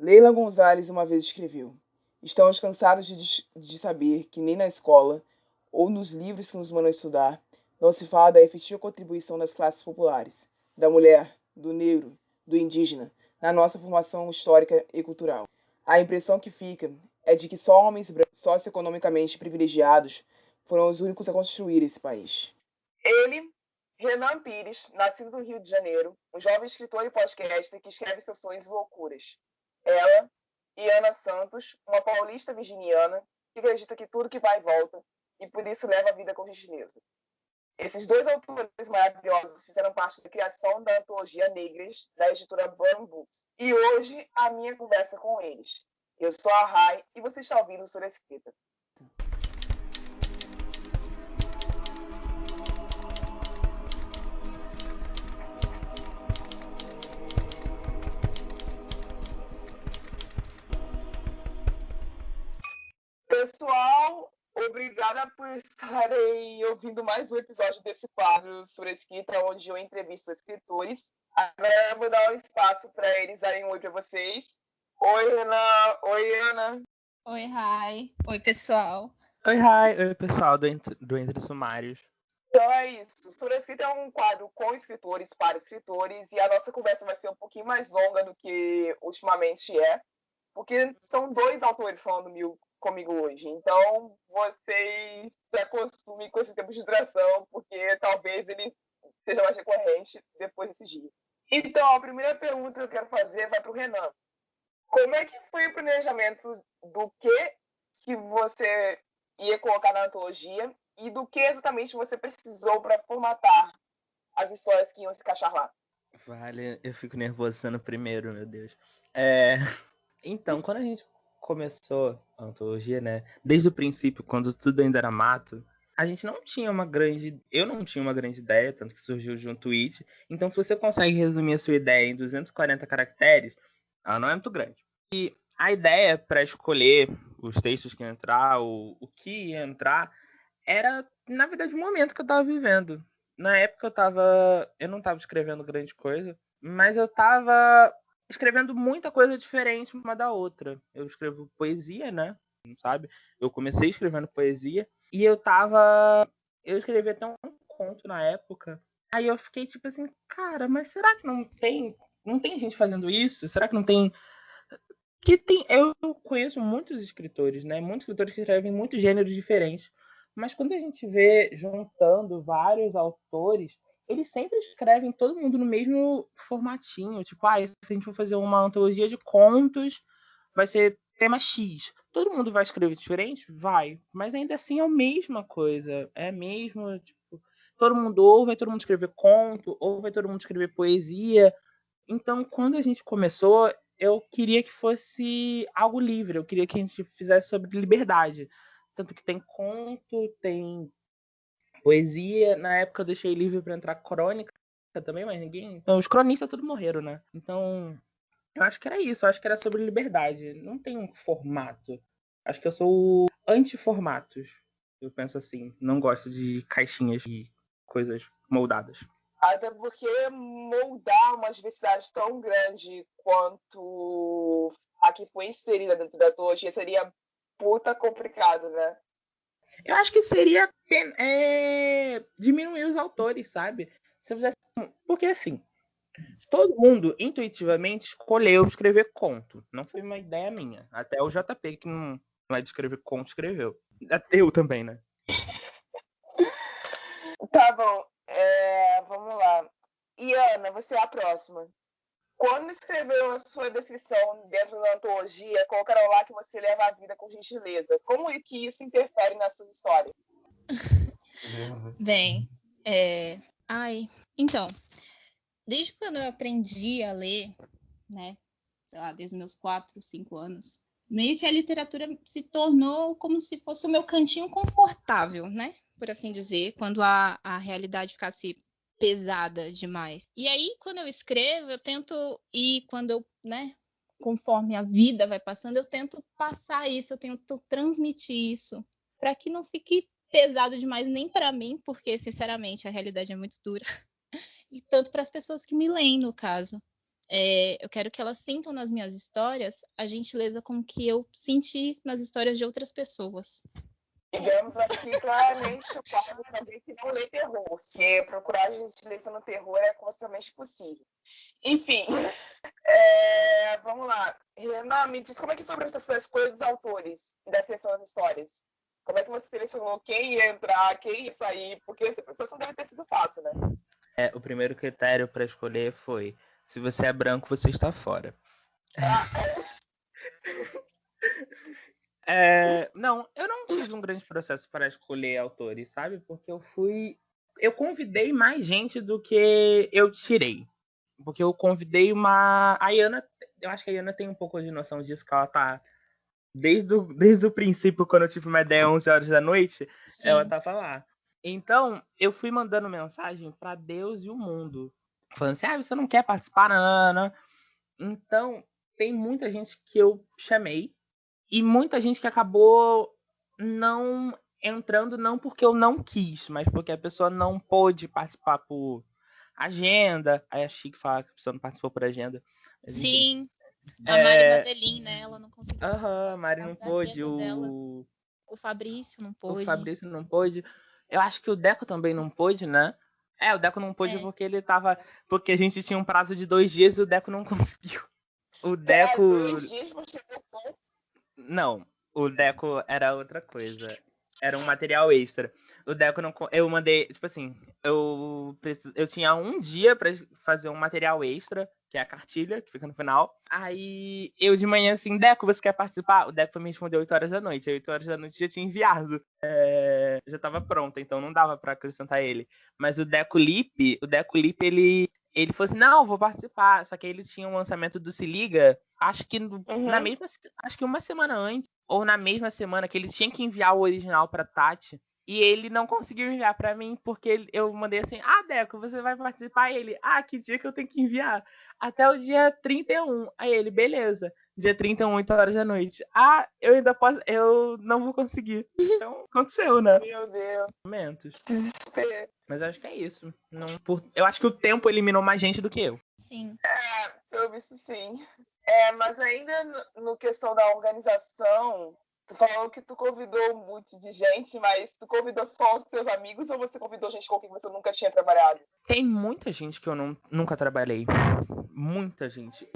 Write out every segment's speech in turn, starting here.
Leila Gonzalez uma vez escreveu: estamos cansados de saber que nem na escola, ou nos livros que nos mandam estudar, não se fala da efetiva contribuição das classes populares, da mulher, do negro, do indígena, na nossa formação histórica e cultural. A impressão que fica é de que só homens brancos socioeconomicamente privilegiados foram os únicos a construir esse país. Ele, Renan Pires, nascido no Rio de Janeiro, um jovem escritor e podcaster que escreve seus sonhos e loucuras. Ela, Iana Santos, uma paulista virginiana que acredita que tudo que vai volta e por isso leva a vida com gentileza. Esses dois autores maravilhosos fizeram parte da criação da antologia Negras da editora Burn Books. E hoje a minha conversa com eles. Eu sou a Rai e você está ouvindo Sobre a Escrita. Pessoal, obrigada por estarem ouvindo mais um episódio desse quadro sobre a escrita, onde eu entrevisto escritores. Agora eu vou dar um espaço para eles darem um oi para vocês. Oi, Renan. Oi, Ana. Oi, Rai. Oi, pessoal. Oi, Rai. Oi, pessoal do Entre Sumários. Então é isso. Sobre a Escrita é um quadro com escritores, para escritores, e a nossa conversa vai ser um pouquinho mais longa do que ultimamente é, porque são dois autores falando comigo hoje. Então, vocês se acostumem com esse tempo de duração, porque talvez ele seja mais recorrente depois desse dia. Então, a primeira pergunta que eu quero fazer vai para o Renan. Como é que foi o planejamento do que você ia colocar na antologia e do que exatamente você precisou para formatar as histórias que iam se encaixar lá? Vale, eu fico nervosando primeiro, meu Deus. Então, quando a gente começou a antologia, né? Desde o princípio, quando tudo ainda era mato, a gente não tinha uma grande... Eu não tinha uma grande ideia, tanto que surgiu de um tweet. Então, se você consegue resumir a sua ideia em 240 caracteres, ela não é muito grande. E a ideia para escolher os textos que iam entrar, o que ia entrar, era, na verdade, o momento que eu estava vivendo. Na época eu não estava escrevendo grande coisa, mas eu estava escrevendo muita coisa diferente uma da outra. Eu escrevo poesia, né? Sabe? Eu comecei escrevendo poesia e eu escrevi até um conto na época. Aí eu fiquei tipo assim, cara, mas será que não tem gente fazendo isso? Será que não tem eu conheço muitos escritores, né? Muitos escritores que escrevem muitos gêneros diferentes. Mas quando a gente vê juntando vários autores, eles sempre escrevem todo mundo no mesmo formatinho. Tipo, se a gente for fazer uma antologia de contos, vai ser tema X. Todo mundo vai escrever diferente? Vai. Mas ainda assim é a mesma coisa. É mesmo, tipo, todo mundo ou vai todo mundo escrever conto, ou vai todo mundo escrever poesia. Então, quando a gente começou, eu queria que fosse algo livre. Eu queria que a gente fizesse sobre liberdade. Tanto que tem conto, tem poesia. Na época eu deixei livre para entrar crônica também, mas ninguém... Então, os cronistas todos morreram, né? Então, eu acho que era isso. Eu acho que era sobre liberdade. Não tem um formato. Acho que eu sou anti-formatos. Eu penso assim. Não gosto de caixinhas e coisas moldadas. Até porque moldar uma diversidade tão grande quanto a que foi inserida dentro da antologia seria puta complicado, né? Eu acho que seria diminuir os autores, sabe? Se eu fizesse... Porque assim, todo mundo intuitivamente escolheu escrever conto. Não foi uma ideia minha. Até o JP, que não é de escrever conto, escreveu. Eu também, né? Tá bom. Vamos lá. E Ana, você é a próxima. Quando escreveu a sua descrição dentro da antologia, colocaram lá que você leva a vida com gentileza. Como é que isso interfere nas suas histórias? Bem, então, desde quando eu aprendi a ler, né, sei lá, desde os meus 4, 5 anos, meio que a literatura se tornou como se fosse o meu cantinho confortável, né, por assim dizer, quando a realidade ficasse pesada demais. E aí, quando eu escrevo, eu tento quando eu, né, conforme a vida vai passando, eu tento passar isso, eu tento transmitir isso, para que não fique pesado demais nem para mim, porque, sinceramente, a realidade é muito dura, e tanto para as pessoas que me leem, no caso. Eu quero que elas sintam nas minhas histórias a gentileza com que eu senti nas histórias de outras pessoas. E vemos aqui claramente o quadro também que não lê terror, porque procurar gentileza no terror é constantemente possível. Enfim, vamos lá. Renan, me diz como é que foi para você a escolha dos autores da seleção das histórias? Como é que você selecionou quem ia entrar, quem ia sair? Porque essa pessoa não deve ter sido fácil, né? O primeiro critério para escolher foi: se você é branco, você está fora. Não, eu não tive um grande processo para escolher autores, sabe? Porque eu convidei mais gente do que eu tirei. Porque eu convidei a Iana, eu acho que a Iana tem um pouco de noção disso, que ela tá desde o princípio, quando eu tive uma ideia 11 horas da noite, Sim. ela tava lá. Então, eu fui mandando mensagem para Deus e o mundo, falando assim: você não quer participar, Ana? Então, tem muita gente que eu chamei e muita gente que acabou não entrando, não porque eu não quis, mas porque a pessoa não pôde participar por agenda. Aí é chique falar que a pessoa não participou por agenda. Mas, sim. A Mari Madeline, né? Ela não conseguiu. A Mari não pôde. O Fabrício não pôde. O Fabrício não pôde. Eu acho que o Deco também não pôde, né? O Deco não pôde porque ele tava... Porque a gente tinha um prazo de 2 dias e o Deco não conseguiu. O Deco... 2 dias você Não, o Deco era outra coisa. Era um material extra. O Deco não... Eu mandei... Tipo assim, eu tinha um dia pra fazer um material extra, que é a cartilha, que fica no final. Aí, eu de manhã assim: Deco, você quer participar? O Deco foi me responder 8 horas da noite. Aí, 8 horas da noite já tinha enviado. Já tava pronta, então não dava pra acrescentar ele. Mas o Deco Lipe, ele falou assim: não, vou participar. Só que aí ele tinha um lançamento do Se Liga, acho que acho que uma semana antes, ou na mesma semana, que ele tinha que enviar o original pra Tati. E ele não conseguiu enviar pra mim, porque eu mandei assim: Deco, você vai participar? E ele: que dia que eu tenho que enviar? Até o dia 31. Aí ele: beleza. Dia 31, 8 horas da noite. Eu ainda posso... Eu não vou conseguir. Então, aconteceu, né? Meu Deus. Momentos. Desespero. Mas eu acho que é isso. Eu acho que o tempo eliminou mais gente do que eu. Sim. Pelo visto, sim. Mas ainda no questão da organização, tu falou que tu convidou um monte de gente, mas tu convidou só os teus amigos ou você convidou gente com quem você nunca tinha trabalhado? Tem muita gente que eu nunca trabalhei. Muita gente.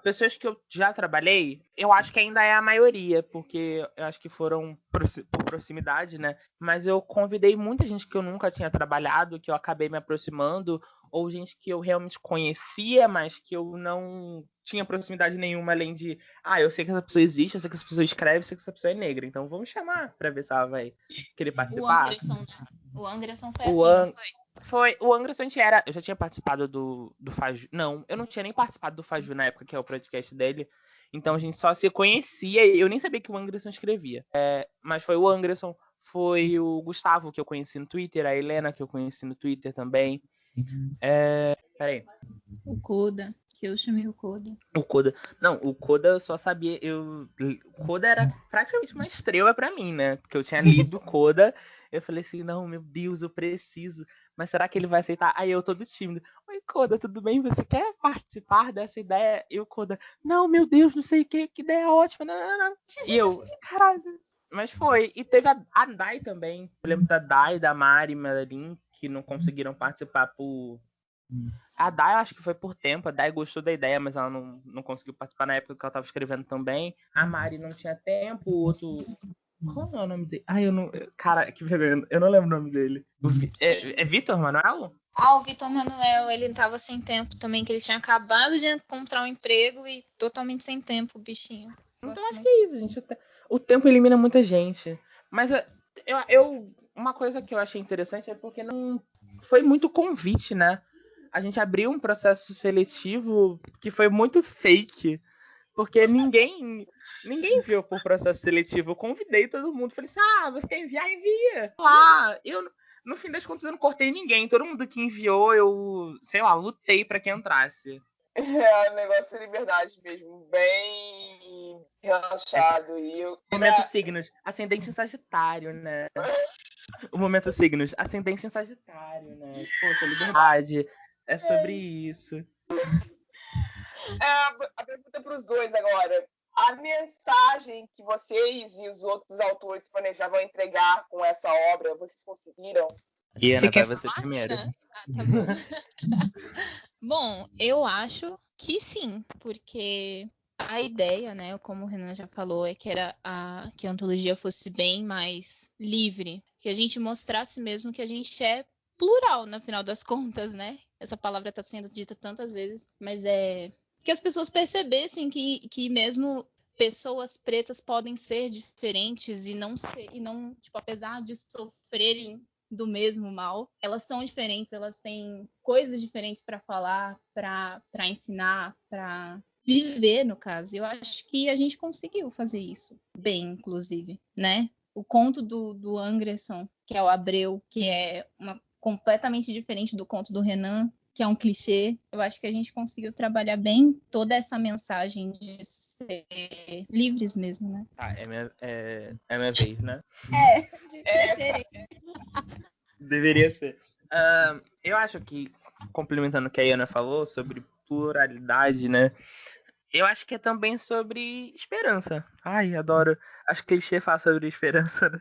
Pessoas que eu já trabalhei, eu acho que ainda é a maioria, porque eu acho que foram por proximidade, né? Mas eu convidei muita gente que eu nunca tinha trabalhado, que eu acabei me aproximando, ou gente que eu realmente conhecia, mas que eu não tinha proximidade nenhuma, além de: eu sei que essa pessoa existe, eu sei que essa pessoa escreve, eu sei que essa pessoa é negra, então vamos chamar pra ver se ela vai querer participar. O Anderson foi assim, não foi? O Anderson eu já tinha participado do Faju. Não, eu não tinha nem participado do Faju na época, que é o podcast dele. Então a gente só se conhecia e eu nem sabia que o Anderson escrevia. Mas foi o Anderson, foi o Gustavo, que eu conheci no Twitter, a Helena, que eu conheci no Twitter também. Peraí. O Koda, que eu chamei o Koda. O Koda. Não, o Koda eu só sabia. O Koda era praticamente uma estrela pra mim, né? Porque eu tinha lido o Koda. Eu falei assim: não, meu Deus, eu preciso. Mas será que ele vai aceitar? Aí eu todo tímido: oi, Koda, tudo bem? Você quer participar dessa ideia? E o Koda: não, meu Deus, não sei o que ideia ótima. Não. E eu: caralho. Mas foi. E teve a Dai também. Eu lembro da Dai, da Mari, Madeline, que não conseguiram participar por... A Dai, eu acho que foi por tempo. A Dai gostou da ideia, mas ela não conseguiu participar na época que ela tava escrevendo também. A Mari não tinha tempo. O outro... Qual é o nome dele? Eu não... Cara, que vergonha. Eu não lembro o nome dele. É Vitor Manuel? O Vitor Manuel, ele tava sem tempo também, que ele tinha acabado de encontrar um emprego e totalmente sem tempo, o bichinho. Então acho que é isso, gente. O tempo elimina muita gente. Mas uma coisa que eu achei interessante é porque não foi muito convite, né? A gente abriu um processo seletivo que foi muito fake. Porque ninguém enviou por processo seletivo. Eu convidei todo mundo. Falei assim: você quer enviar? Envia. No fim das contas, eu não cortei ninguém. Todo mundo que enviou, eu, sei lá, lutei pra que entrasse. Um negócio de liberdade mesmo, bem relaxado. Momento signos, ascendente em Sagitário, né? O momento signos, ascendente em Sagitário, né? Poxa, liberdade, é sobre isso. A pergunta para os dois agora. A mensagem que vocês e os outros autores planejavam entregar com essa obra, vocês conseguiram? E Ana, vai você falar, primeiro. Ana? Tá bom. Bom, eu acho que sim, porque a ideia, né, como o Renan já falou, é que que a antologia fosse bem mais livre, que a gente mostrasse mesmo que a gente é plural, no final das contas, né? Essa palavra está sendo dita tantas vezes, mas é que as pessoas percebessem que mesmo pessoas pretas podem ser diferentes e não, tipo, apesar de sofrerem do mesmo mal, elas são diferentes, elas têm coisas diferentes para falar, para ensinar, para viver, no caso. Eu acho que a gente conseguiu fazer isso bem, inclusive, né? O conto do Anderson, que é o Abreu, que é completamente diferente do conto do Renan, que é um clichê. Eu acho que a gente conseguiu trabalhar bem toda essa mensagem de ser livres mesmo, né? Tá, é minha vez, né? De preferência. Deveria ser. Eu acho que, complementando o que a Ana falou sobre pluralidade, né? Eu acho que é também sobre esperança. Ai, adoro. Acho que clichê fala sobre esperança, né?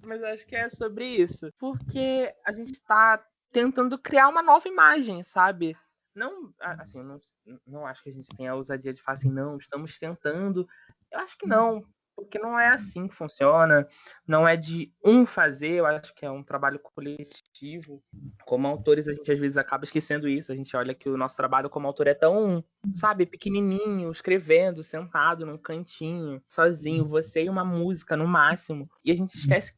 Mas eu acho que é sobre isso. Porque a gente tá tentando criar uma nova imagem, sabe? Não, assim, eu não acho que a gente tenha a ousadia de falar assim, não, estamos tentando. Eu acho que não, porque não é assim que funciona. Não é de um fazer, eu acho que é um trabalho coletivo. Como autores, a gente às vezes acaba esquecendo isso. A gente olha que o nosso trabalho como autor é tão, sabe, pequenininho, escrevendo, sentado num cantinho, sozinho, você e uma música no máximo. E a gente esquece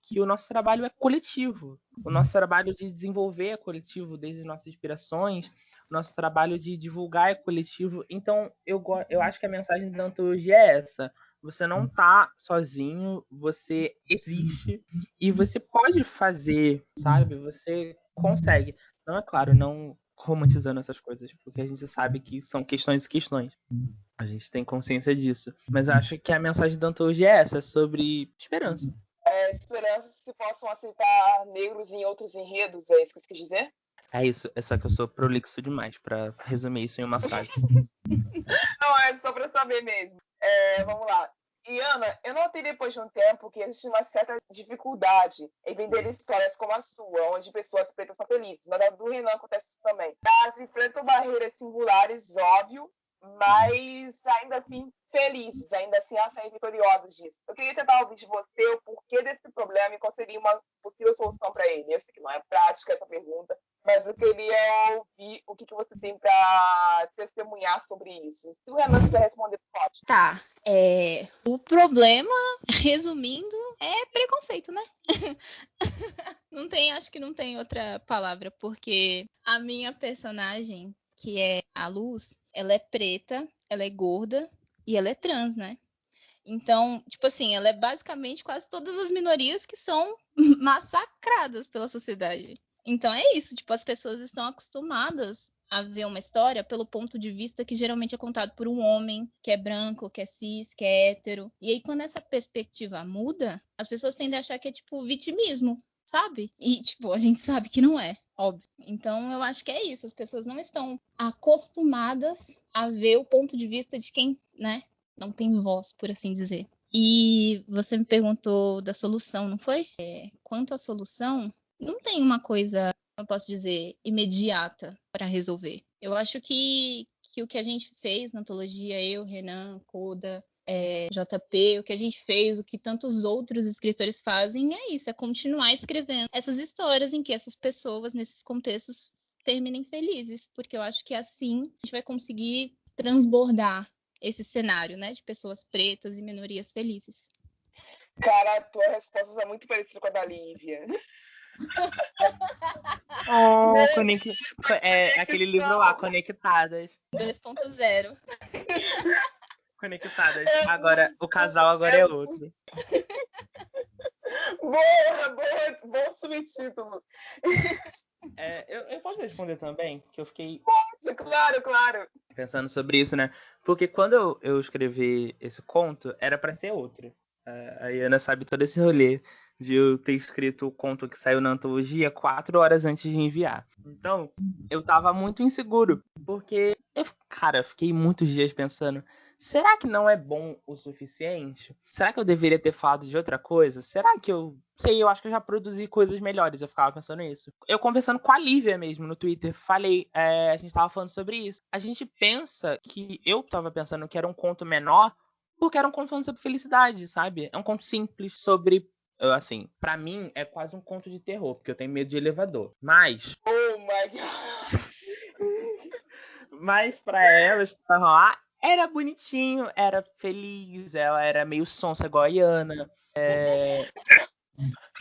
que o nosso trabalho é coletivo. O nosso trabalho de desenvolver é coletivo, desde nossas inspirações. O nosso trabalho de divulgar é coletivo. Então, eu acho que a mensagem da antologia é essa. Você não tá sozinho, você existe e você pode fazer, sabe? Você consegue. Não, é claro, não romantizando essas coisas, porque a gente sabe que são questões e questões. A gente tem consciência disso. Mas acho que a mensagem da antologia é essa, sobre esperança. Esperança que se possam aceitar negros em outros enredos, é isso que você quis dizer? É isso, é só que eu sou prolixo demais pra resumir isso em uma frase. Não, é só para saber mesmo. Vamos lá. E Ana, eu notei depois de um tempo que existe uma certa dificuldade em vender histórias como a sua, onde pessoas pretas são felizes. Na verdade, do Renan acontece isso também. Elas enfrentam barreiras singulares, óbvio, mas ainda assim felizes, ainda assim elas saem vitoriosas disso. Eu queria tentar ouvir de você o porquê desse problema e qual seria uma possível solução para ele. Eu sei que não é prática essa pergunta, mas eu queria ouvir o que você tem para testemunhar sobre isso. Se o Renan quiser responder, pode. Tá. O problema, resumindo, é preconceito, né? Acho que não tem outra palavra, porque a minha personagem, que é a Luz, ela é preta, ela é gorda e ela é trans, né? Então, tipo assim, ela é basicamente quase todas as minorias que são massacradas pela sociedade. Então é isso, tipo, as pessoas estão acostumadas a ver uma história pelo ponto de vista que geralmente é contado por um homem, que é branco, que é cis, que é hétero. E aí, quando essa perspectiva muda, as pessoas tendem a achar que é, tipo, vitimismo, sabe? E, tipo, a gente sabe que não é, óbvio. Então, eu acho que é isso. As pessoas não estão acostumadas a ver o ponto de vista de quem, né, não tem voz, por assim dizer. E você me perguntou da solução, não foi? Quanto à solução, não tem uma coisa, eu posso dizer, imediata para resolver. Eu acho que o que a gente fez na antologia, eu, Renan, Koda, JP, o que a gente fez, o que tantos outros escritores fazem, é isso, é continuar escrevendo essas histórias em que essas pessoas, nesses contextos, terminem felizes, porque eu acho que assim a gente vai conseguir transbordar esse cenário, né, de pessoas pretas e minorias felizes. Cara, a tua resposta é muito parecida com a da Lívia. Aquele livro lá, Conectadas. 2.0. Conectadas. Agora, o casal agora é outro. Bom subtítulo. Eu posso responder também? Que eu fiquei... Claro. Pensando sobre isso, né? Porque quando eu escrevi esse conto, era pra ser outro. A Ana sabe todo esse rolê de eu ter escrito o conto que saiu na antologia 4 horas antes de enviar. Então, eu tava muito inseguro, porque cara, eu fiquei muitos dias pensando, será que não é bom o suficiente? Será que eu deveria ter falado de outra coisa? Será que eu acho que eu já produzi coisas melhores, eu ficava pensando nisso. Eu conversando com a Lívia mesmo no Twitter, falei, a gente tava falando sobre isso. A gente pensa que, eu tava pensando que era um conto menor, porque era um conto falando sobre felicidade, sabe? É um conto simples sobre, assim, pra mim é quase um conto de terror, porque eu tenho medo de elevador. Mas Oh my God! Mas pra elas que estavam lá, era bonitinho, era feliz, ela era meio sonsa goiana.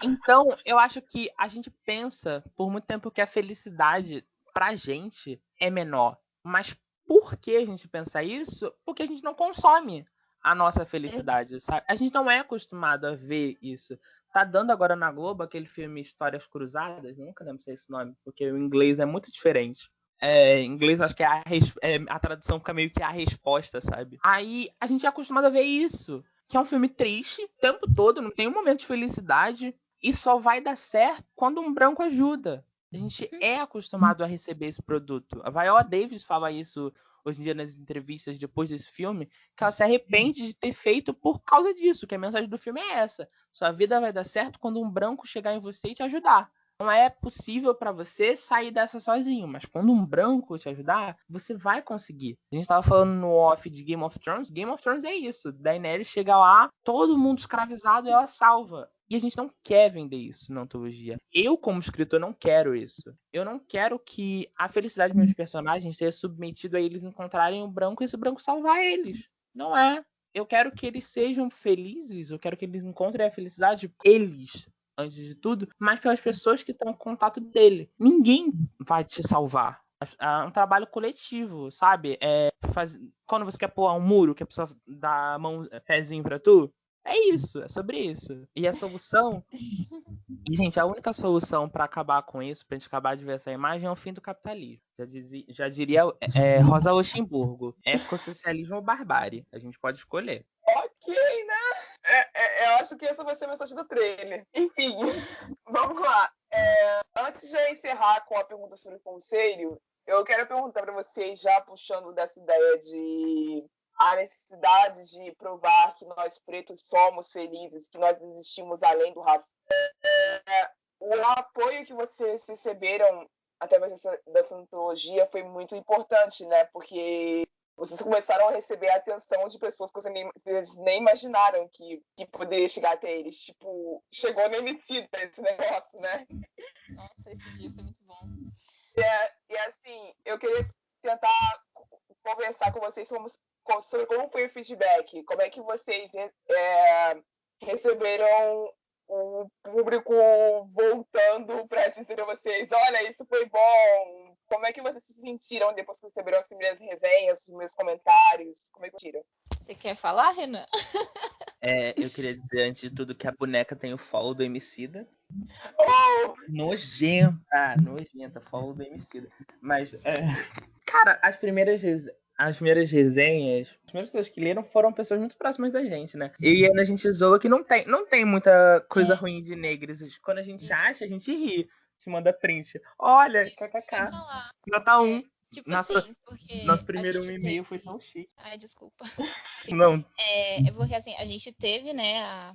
Então, eu acho que a gente pensa por muito tempo que a felicidade pra gente é menor. Mas por que a gente pensa isso? Porque a gente não consome a nossa felicidade, sabe? A gente não é acostumado a ver isso. Tá dando agora na Globo aquele filme Histórias Cruzadas, eu nunca lembro se é esse nome, porque o inglês é muito diferente. Em inglês, acho que a tradução fica meio que a resposta, sabe? Aí a gente é acostumado a ver isso. Que é um filme triste o tempo todo, não tem um momento de felicidade. E só vai dar certo quando um branco ajuda. A gente é acostumado a receber esse produto. A Viola Davis fala isso hoje em dia nas entrevistas depois desse filme, que ela se arrepende de ter feito por causa disso, que a mensagem do filme é essa. Sua vida vai dar certo quando um branco chegar em você e te ajudar. Não é possível para você sair dessa sozinho, mas quando um branco te ajudar, você vai conseguir. A gente tava falando no off de Game of Thrones. Game of Thrones é isso. Daenerys chega lá, todo mundo escravizado e ela salva. E a gente não quer vender isso na antologia. Eu, como escritor, não quero isso. Eu não quero que a felicidade dos meus personagens seja submetida a eles encontrarem o branco e esse branco salvar eles. Não é. Eu quero que eles sejam felizes, eu quero que eles encontrem a felicidade eles, antes de tudo, mas pelas pessoas que estão em contato dele. Ninguém vai te salvar. É um trabalho coletivo, sabe? Quando você quer pular um muro, que a pessoa dá a mão, pezinho pra tu, é isso, é sobre isso. E a solução. E, gente, a única solução pra acabar com isso, pra gente acabar de ver essa imagem, é o fim do capitalismo. Já diria Rosa Luxemburgo: ecossocialismo ou barbárie. A gente pode escolher. Ok, né? Eu acho que essa vai ser a mensagem do trailer. Enfim, vamos lá. Antes de eu encerrar com a pergunta sobre o conselho, eu quero perguntar para vocês, já puxando dessa ideia de a necessidade de provar que nós pretos somos felizes, que nós existimos além do racismo. O apoio que vocês receberam através dessa antologia foi muito importante, né? Porque vocês começaram a receber a atenção de pessoas que vocês nem imaginaram que poderia chegar até eles. Tipo, chegou no Emicida esse negócio, né? Nossa, esse dia foi muito bom. E assim, eu queria tentar conversar com vocês sobre como foi o feedback. Como é que vocês receberam o público voltando para dizer a vocês: olha, isso foi bom. Como é que vocês se sentiram depois que receberam as primeiras resenhas, os meus comentários? Como é que tiram? Você quer falar, Renan? Eu queria dizer, antes de tudo, que a boneca tem o follow do Emicida. Oh! Nojenta, follow do Emicida. Mas, cara, as primeiras resenhas, as primeiras pessoas que leram foram pessoas muito próximas da gente, né? Eu e a Ana, a gente zoa que não tem muita coisa ruim de negros. Quando a gente acha, a gente ri. Se manda print. Olha, kkk. Nota 1. Tipo assim, porque Nosso primeiro a gente e-mail foi tão chique. Ai, desculpa. Não. É porque assim, a gente teve, né,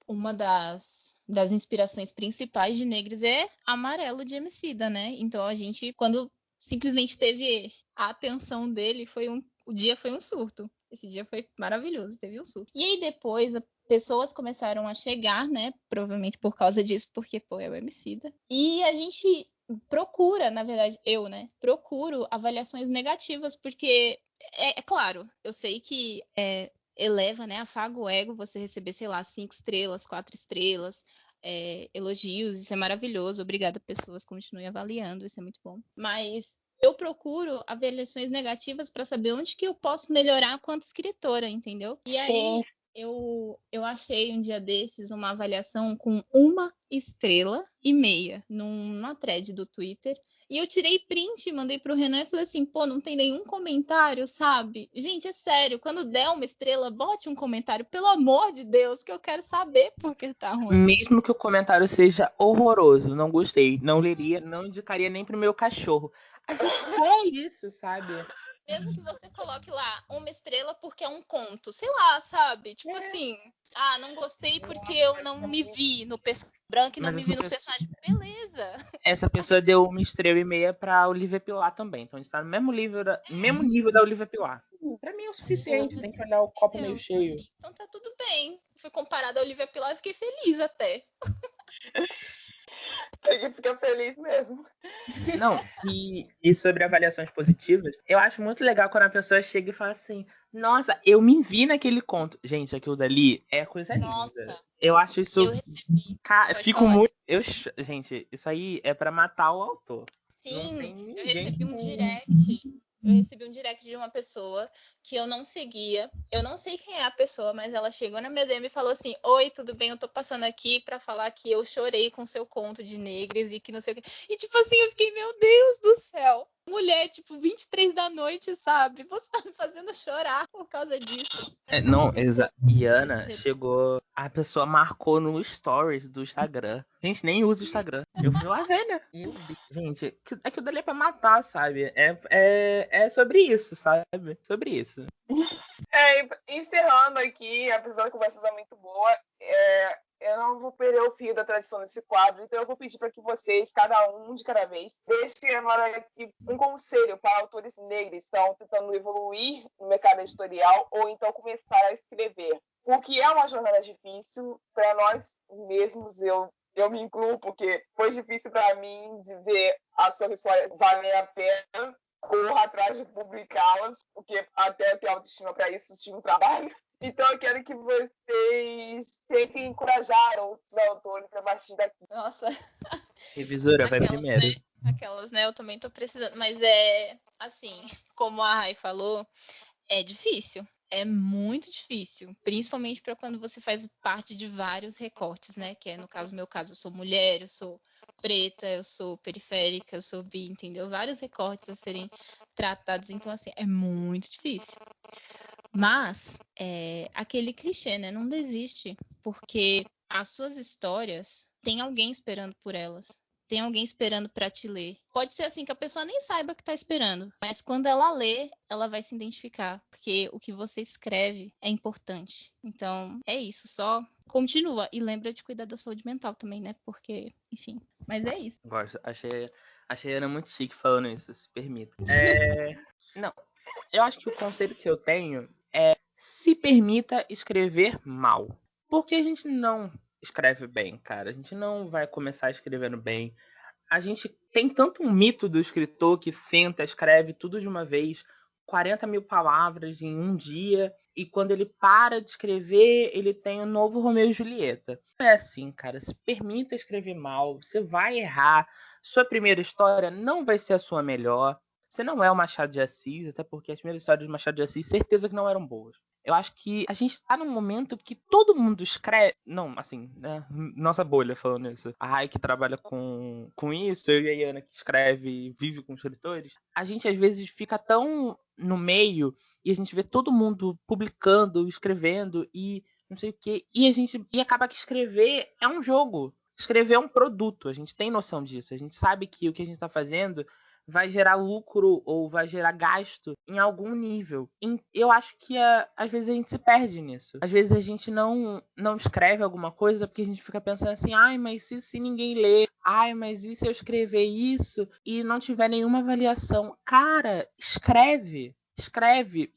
uma das inspirações principais de Negros é Amarelo de Emicida, né? Então a gente, quando simplesmente teve a atenção dele, o dia foi um surto. Esse dia foi maravilhoso, teve um surto. E aí depois pessoas começaram a chegar, né? Provavelmente por causa disso, porque, pô, é o Emicida. E a gente procura, na verdade, procuro avaliações negativas, porque, é claro, eu sei que eleva, né, afaga o ego você receber, sei lá, 5 estrelas, 4 estrelas, elogios, isso é maravilhoso, obrigada pessoas, continue avaliando, isso é muito bom. Mas eu procuro avaliações negativas para saber onde que eu posso melhorar quanto escritora, entendeu? E aí eu achei um dia desses uma avaliação com 1,5 estrelas numa thread do Twitter. E eu tirei print e mandei pro Renan e falei assim, pô, não tem nenhum comentário, sabe? Gente, é sério, quando der 1 estrela, bote um comentário, pelo amor de Deus, que eu quero saber por que tá ruim. Mesmo que o comentário seja horroroso, não gostei, não leria, não indicaria nem pro meu cachorro. A gente quer isso, sabe? Mesmo que você coloque lá 1 estrela porque é um conto, sei lá, sabe? Tipo assim, não gostei porque eu não me vi no personagem branco e não Mas me essa vi nos pessoa, personagens. Beleza. essa pessoa deu 1,5 estrelas pra Olivia Pilar também. Então a gente tá no mesmo nível da Olivia Pilar. Pra mim é o suficiente, tem que olhar o copo meio cheio. Assim, então tá tudo bem. Fui comparada a Olivia Pilar e fiquei feliz até. Tem que ficar feliz mesmo. Não, e sobre avaliações positivas, eu acho muito legal quando a pessoa chega e fala assim: Nossa, eu me vi naquele conto. Gente, aquilo dali é coisa linda. Nossa, Eu acho isso. eu recebi. Fico muito. Gente, isso aí é pra matar o autor. Não tem Sim, eu ninguém recebi que um tem. direct. Eu recebi um direct de uma pessoa que eu não seguia. Eu não sei quem é a pessoa, mas ela chegou na minha DM e falou assim: Oi, tudo bem? Eu tô passando aqui pra falar que eu chorei com seu conto de negras e que não sei o quê. E tipo assim, eu fiquei, meu Deus do céu. Mulher, tipo, 23 da noite, sabe? Você tá me fazendo chorar por causa disso. Não, exato. E Ana chegou. A pessoa marcou no stories do Instagram. Gente, nem usa o Instagram. Eu fui lá ver, né? Gente, aquilo dali é pra matar, sabe? É sobre isso, sabe? Sobre isso. Encerrando aqui, apesar da conversa tá muito boa, eu não vou perder o fio da tradição desse quadro, então eu vou pedir para que vocês, cada um de cada vez, deixem agora aqui um conselho para autores negros que estão tentando evoluir no mercado editorial ou então começar a escrever. Porque é uma jornada difícil para nós mesmos, eu me incluo, porque foi difícil para mim de ver as suas histórias valer a pena. Corro atrás de publicá-las, porque até eu tenho autoestima para isso, tive um trabalho. Então eu quero que vocês tentem encorajar outros autores a partir daqui. Nossa. Revisora, vai primeiro. Aquelas, né? Eu também tô precisando. Mas assim, como a Rai falou, é difícil. É muito difícil. Principalmente para quando você faz parte de vários recortes, né? Que é, no meu caso, eu sou mulher, eu sou preta, eu sou periférica, eu sou bi, entendeu? Vários recortes a serem tratados. Então, assim, é muito difícil. Mas, aquele clichê, né? Não desiste. Porque as suas histórias, tem alguém esperando por elas. Tem alguém esperando para te ler. Pode ser assim que a pessoa nem saiba que tá esperando, mas quando ela lê, ela vai se identificar, porque o que você escreve é importante. Então, é isso, só continua e lembra de cuidar da saúde mental também, né? Porque, enfim, mas é isso. Gosto. Achei a Ana muito chique falando isso, se permita. Não, eu acho que o conselho que eu tenho é se permita escrever mal. Porque a gente não escreve bem, cara. A gente não vai começar escrevendo bem. A gente tem tanto um mito do escritor que senta, escreve tudo de uma vez, 40 mil palavras em um dia, e quando ele para de escrever, ele tem um novo Romeu e Julieta. Não é assim, cara. Se permita escrever mal, você vai errar. Sua primeira história não vai ser a sua melhor. Você não é o Machado de Assis, até porque as primeiras histórias de Machado de Assis, certeza que não eram boas. Eu acho que a gente tá num momento que todo mundo escreve. Não, assim, né? Nossa bolha falando isso. A Rai que trabalha com isso, eu e a Ana que escreve e vive com escritores. A gente às vezes fica tão no meio e a gente vê todo mundo publicando, escrevendo e não sei o quê. E acaba que escrever é um jogo. Escrever é um produto. A gente tem noção disso. A gente sabe que o que a gente tá fazendo vai gerar lucro ou vai gerar gasto em algum nível. Eu acho que às vezes a gente se perde nisso. Às vezes a gente não escreve alguma coisa porque a gente fica pensando assim, ai, mas se ninguém lê? Ai, mas e se eu escrever isso e não tiver nenhuma avaliação? Cara, escreve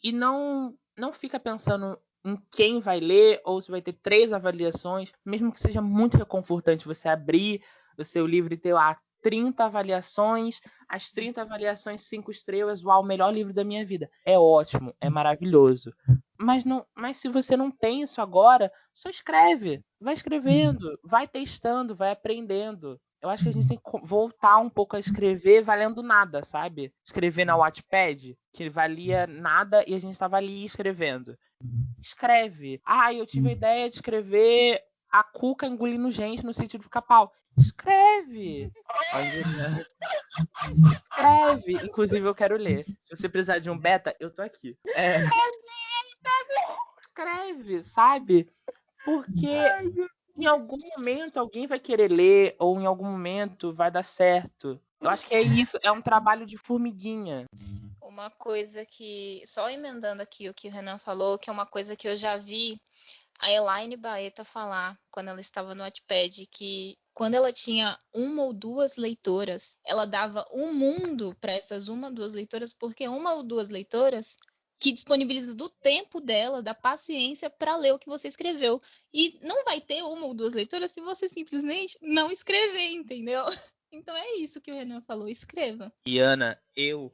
e não fica pensando em quem vai ler ou se vai ter 3 avaliações, mesmo que seja muito reconfortante você abrir o seu livro e ter lá 30 avaliações, as 30 avaliações 5 estrelas, uau, o melhor livro da minha vida. É ótimo, é maravilhoso. Mas se você não tem isso agora, só escreve. Vai escrevendo, vai testando, vai aprendendo. Eu acho que a gente tem que voltar um pouco a escrever valendo nada, sabe? Escrever na Wattpad, que valia nada e a gente estava ali escrevendo. Escreve. Ah, eu tive a ideia de escrever a Cuca engolindo gente no sítio do Pica-Pau. Escreve! Escreve! Inclusive, eu quero ler. Se você precisar de um beta, eu tô aqui. Escreve, sabe? Porque em algum momento alguém vai querer ler, ou em algum momento vai dar certo. Eu acho que é isso, é um trabalho de formiguinha. uma coisa que, só emendando aqui o que o Renan falou, que é uma coisa que eu já vi a Elaine Baeta falar quando ela estava no Wattpad, que quando ela tinha uma ou duas leitoras, ela dava um mundo para essas uma ou duas leitoras, porque uma ou duas leitoras que disponibiliza do tempo dela, da paciência para ler o que você escreveu. E não vai ter uma ou duas leitoras se você simplesmente não escrever, entendeu? Então é isso que o Renan falou, escreva. E Ana, eu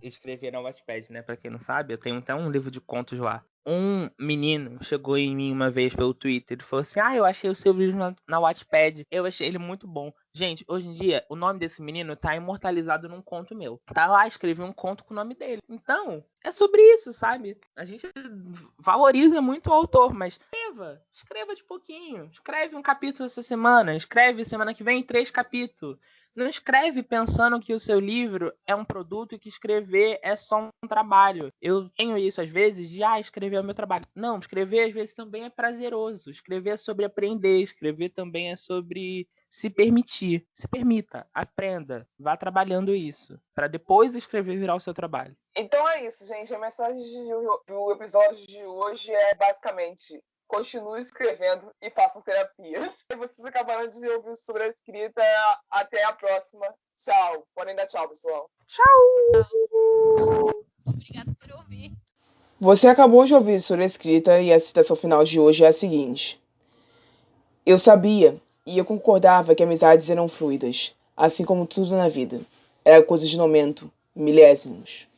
escrevi na Wattpad, né? Pra quem não sabe, eu tenho até um livro de contos lá. Um menino chegou em mim uma vez pelo Twitter e falou assim: Ah, eu achei o seu livro na Wattpad. Eu achei ele muito bom. Gente, hoje em dia, o nome desse menino tá imortalizado num conto meu. Tá lá, escrevi um conto com o nome dele. Então, é sobre isso, sabe? A gente valoriza muito o autor, mas escreva de pouquinho. Escreve um capítulo essa semana, escreve semana que vem 3 capítulos. Não escreve pensando que o seu livro é um produto e que escrever é só um trabalho. Eu tenho isso às vezes de, escrever é o meu trabalho. Não, escrever às vezes também é prazeroso. Escrever é sobre aprender, escrever também é sobre se permitir. Se permita, aprenda, vá trabalhando isso, para depois escrever virar o seu trabalho. Então é isso, gente. A mensagem do episódio de hoje é basicamente: continue escrevendo e faça terapia. E vocês acabaram de ouvir sobre a escrita. Até a próxima. Tchau. Podem dar tchau, pessoal. Tchau. Obrigada por ouvir. Você acabou de ouvir sobre a escrita e a citação final de hoje é a seguinte: Eu sabia e eu concordava que amizades eram fluidas, assim como tudo na vida. Era coisa de momento, milésimos.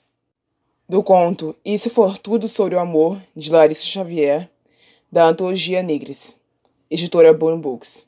Do conto E Se For Tudo Sobre o Amor, de Larissa Xavier, da antologia Negres, editora Boom Books.